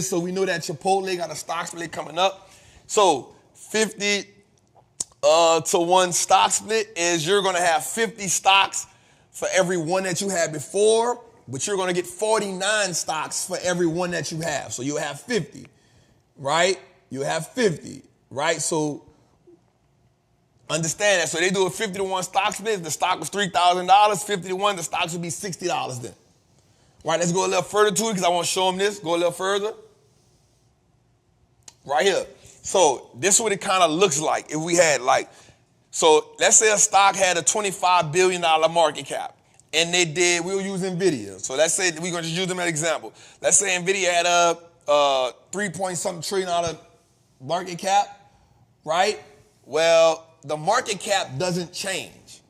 So we know that Chipotle got a stock split coming up. So 50 to 1 stock split is you're gonna have 50 stocks for every one that you had before, but you're gonna get 49 stocks for every one that you have. So you'll have 50, right? You have 50, right? So understand that. So they do a 50 to 1 stock split. If the stock was $3,000, 50 to 1, the stocks would be $60 then. Right, let's go a little further to it because I want to show them this. Go a little further. Right here. So this is what it kind of looks like if we had so let's say a stock had a $25 billion market cap and we'll use NVIDIA. So let's say we're going to use them as an example. Let's say NVIDIA had a 3-point-something trillion market cap, right? Well, the market cap doesn't change.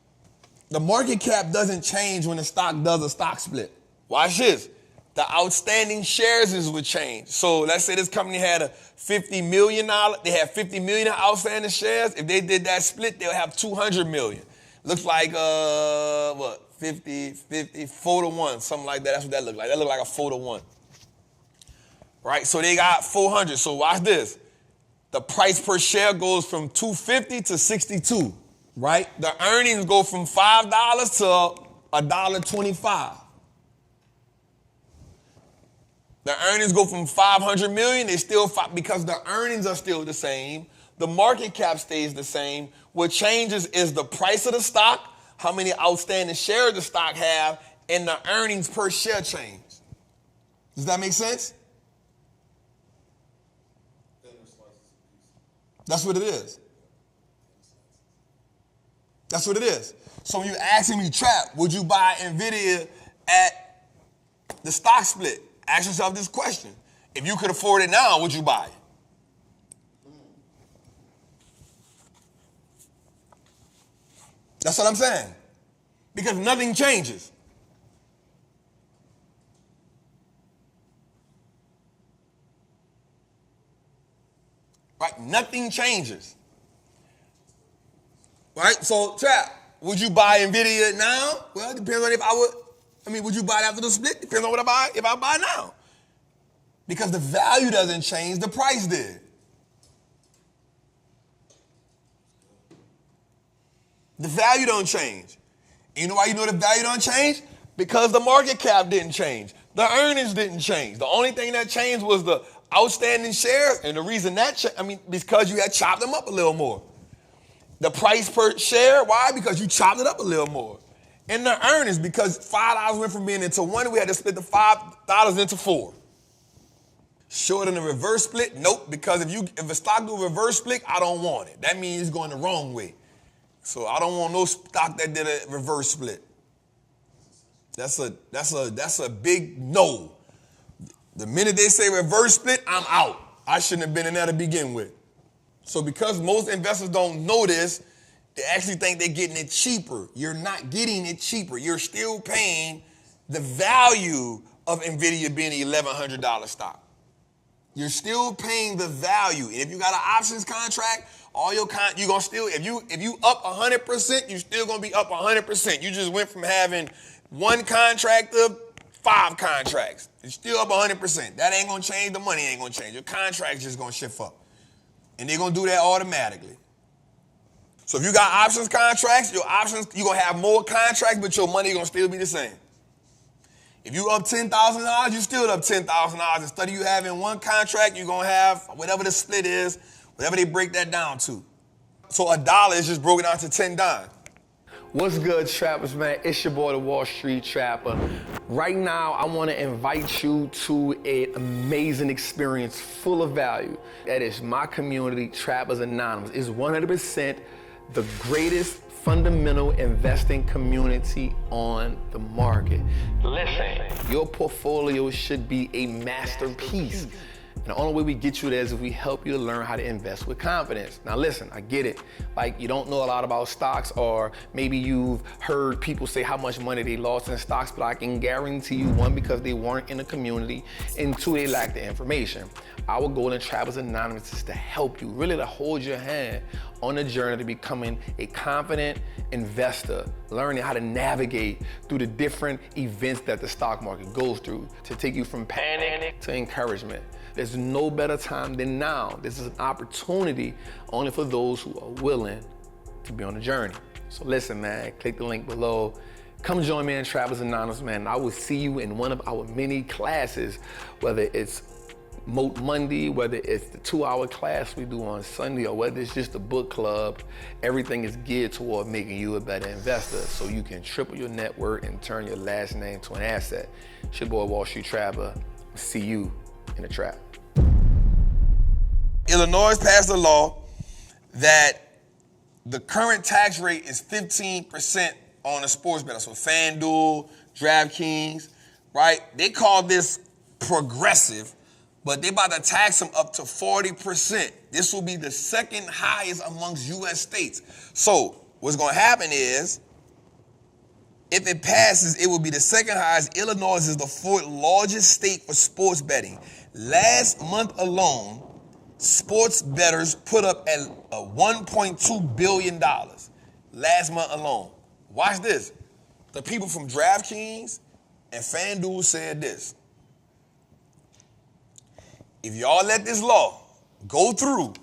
The market cap doesn't change when the stock does a stock split. Watch this. The outstanding shares would change. So let's say this company had a $50 million, they have 50 million outstanding shares. If they did that split, they'll have 200 million. Looks like, 4 to 1, something like that. That's what that looks like. That looks like a 4 to 1. Right, so they got 400. So watch this. The price per share goes from $2.50 to $62, right? The earnings go from $5 to $1.25. The earnings go from 500 million, because the earnings are still the same, the market cap stays the same. What changes is the price of the stock, how many outstanding shares the stock have, and the earnings per share change. Does that make sense? That's what it is. That's what it is. So when you're asking me, Trap, would you buy NVIDIA at the stock split? Ask yourself this question. If you could afford it now, would you buy it? That's what I'm saying. Because nothing changes. Right? Nothing changes. Right? So, Trap, would you buy NVIDIA now? Well, it depends on if I would. Would you buy it after the split? Depends on what I buy, if I buy now. Because the value doesn't change, the price did. The value don't change. And you know why you know the value don't change? Because the market cap didn't change. The earnings didn't change. The only thing that changed was the outstanding shares, and the reason that because you had chopped them up a little more. The price per share, why? Because you chopped it up a little more. And the earnings, because $5 went from being into 1, we had to split the $5 into 4. Short in the reverse split? Nope, because if a stock do a reverse split, I don't want it. That means it's going the wrong way. So I don't want no stock that did a reverse split. That's a big no. The minute they say reverse split, I'm out. I shouldn't have been in there to begin with. So because most investors don't know this, they actually think they're getting it cheaper. You're not getting it cheaper. You're still paying the value of NVIDIA being an $1,100 stock. You're still paying the value. And if you got an options contract, you're gonna still, if you up 100%, you're still gonna be up 100%. You just went from having 1 contract to 5 contracts. You're still up 100%. That ain't gonna change. The money ain't gonna change. Your contract's just gonna shift up. And they're gonna do that automatically. So if you got options contracts, you're going to have more contracts, but your money going to still be the same. If you up $10,000, you still up $10,000. Instead of you having 1 contract, you're going to have whatever the split is, whatever they break that down to. So a dollar is just broken down to 10 dimes. What's good, trappers, man? It's your boy, the Wallstreet Trapper. Right now, I want to invite you to an amazing experience full of value. That is my community, Trappers Anonymous. It's 100% the greatest fundamental investing community on the market. Listen, your portfolio should be a masterpiece. And the only way we get you there is if we help you to learn how to invest with confidence. Now listen, I get it. Like, you don't know a lot about stocks, or maybe you've heard people say how much money they lost in stocks, but I can guarantee you, 1, because they weren't in the community, and 2, they lack the information. Our goal in Trappers Anonymous is to help you, really to hold your hand on the journey to becoming a confident investor, learning how to navigate through the different events that the stock market goes through to take you from panic to encouragement. There's no better time than now. This is an opportunity only for those who are willing to be on the journey. So listen, man, click the link below. Come join me in Trappers Anonymous, man. I will see you in one of our many classes, whether it's Moat Monday, whether it's the 2-hour class we do on Sunday, or whether it's just a book club. Everything is geared toward making you a better investor so you can triple your net worth and turn your last name to an asset. It's your boy, Wall Street Trapper. See you in the trap. Illinois passed a law that the current tax rate is 15% on a sports bettor. So FanDuel, DraftKings, right? They call this progressive, but they about to tax them up to 40%. This will be the second highest amongst U.S. states. So what's going to happen is, if it passes, it will be the second highest. Illinois is the 4th largest state for sports betting. Last month alone, sports bettors put up at $1.2 billion. Last month alone. Watch this. The people from DraftKings and FanDuel said this: if y'all let this law go through,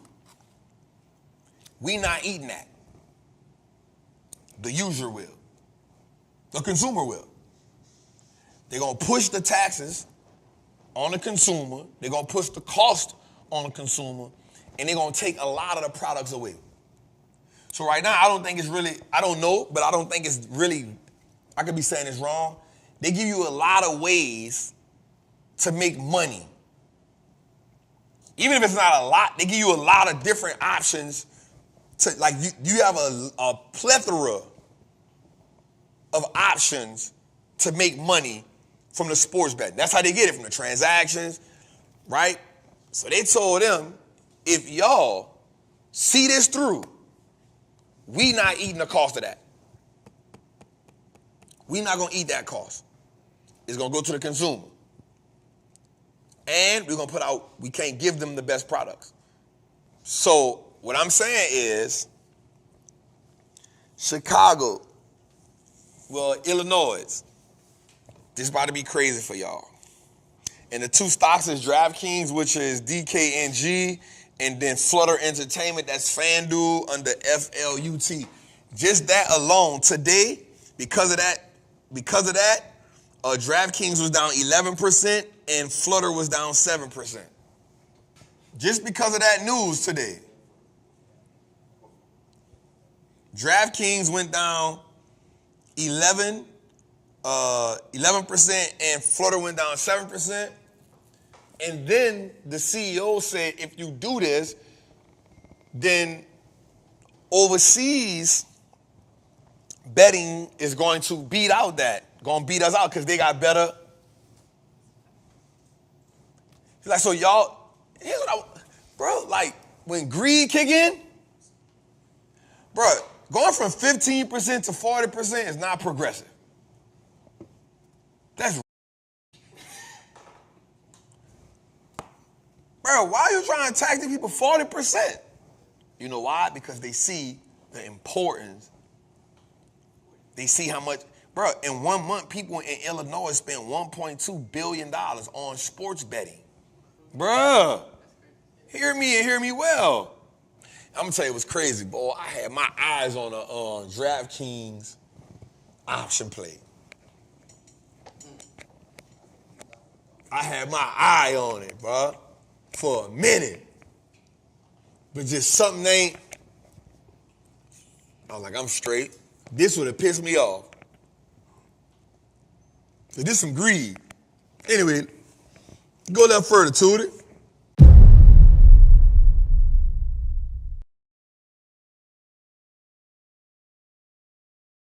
we not eating that. The user will. The consumer will. They're going to push the taxes on the consumer. They're going to push the cost on the consumer. And they're going to take a lot of the products away. So right now, I don't think it's really, I don't know, but I don't think it's really, I could be saying this wrong. They give you a lot of ways to make money. Even if it's not a lot, they give you a lot of different options to, like, you have a plethora of options to make money from the sports betting. That's how they get it, from the transactions, right? So they told them, if y'all see this through, we not eating the cost of that. We not gonna eat that cost. It's gonna go to the consumer. And we're gonna put out, we can't give them the best products. So what I'm saying is, Chicago, well, Illinois, this is about to be crazy for y'all. And the two stocks is DraftKings, which is DKNG, and then Flutter Entertainment, that's FanDuel under FLUT. Just that alone, today, because of that, DraftKings was down 11% and Flutter was down 7%. Just because of that news today. DraftKings went down 11% and Flutter went down 7%. And then the CEO said, if you do this, then overseas betting is going to beat out that, going to beat us out because they got better. He's like, so y'all, here's what bro, like when greed kick in, bro, going from 15% to 40% is not progressive. That's bro, why are you trying to tax the people 40%? You know why? Because they see the importance. They see how much, bro, in 1 month, people in Illinois spent $1.2 billion on sports betting. Bruh, hear me and hear me well. I'm gonna tell you what's crazy, boy. I had my eyes on a DraftKings option play. I had my eye on it, bro, for a minute. But just something ain't. I was like, I'm straight. This would have pissed me off. So this some greed. Anyway, go a little further to it.